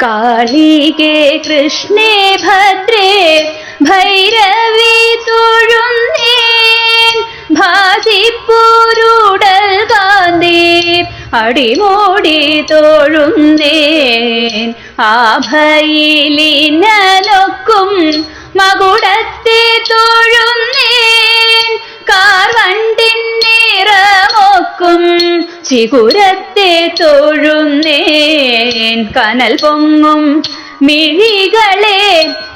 കാളികേ കൃഷ്ണേ ഭദ്രേ ഭൈരവി തൊഴുന്നേൻ ഭാസിപ്പൂരുടൽ കാന്തേ അടിമോടി തൊഴുന്നേൻ ആഭയിലിനൊക്കും മകുടത്തെ തൊഴുന്നേൻ കാർവണ്ടിൻ നിറമൊക്കും ചിഗുരത്തെ തൊഴുന്നേൻ കനൽ പൊങ്ങും മിഴികളെ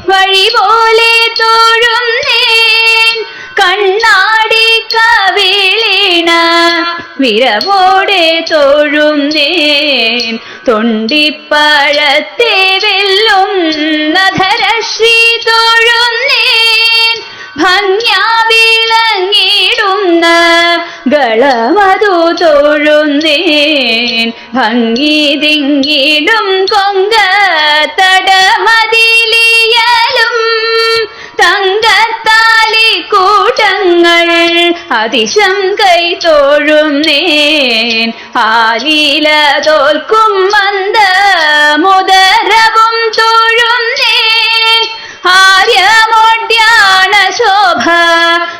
വഴി പോലെ തൊഴുന്നേൻ കണ്ണാടി കവിളിണ വിരവോടെ തൊഴുന്നേൻ തൊണ്ടിപ്പഴത്തെ വെല്ലും നധരശ്രീ തൊഴുന്നേൻ ഭംഗ്യാവിളങ്ങിടുന്ന ഗളമതു തൊഴുന്നേൻ ഭംഗി തിങ്ങിടും കൊങ്ക തടമതിലിയലും തങ്കത്താലി കൂട്ടങ്ങൾ അതിശം കൈ തൊഴുന്നേൻ ആലീല തോൽക്കും മന്ദ മുദരവും തൊഴുന്നേൻ ആര്യമോട്യാണ ശോഭ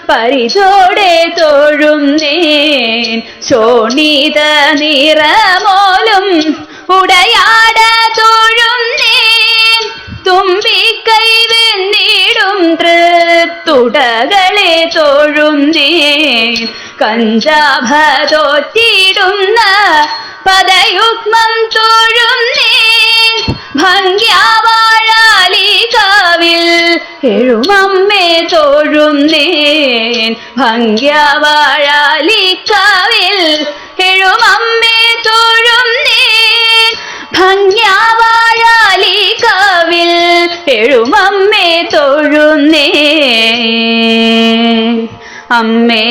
പരിചോടെ തൊഴുന്നേൻ ശോണിത നിറമോലും ഉടയാട തൊഴുന്നേൻ തുമ്പിക്കൈ വെന്നിടും തൃത്തുടകളെ തൊഴുന്നേൻ കഞ്ചാഭ തോറ്റിടുന്ന പദയുഗ്മം തൊഴുന്നേൻ ഭംഗ്യാവാഴാലികാവിൽ എഴുമമ്മേ തൊഴുന്നേൻ ഭംഗ്യാവാഴാലികാവിൽ എഴുമമ്മേ തൊഴുന്നേൻ ഭംഗ്യാവാഴാലികാവിൽ എഴുമമ്മേ തൊഴുന്നേൻ അമ്മേ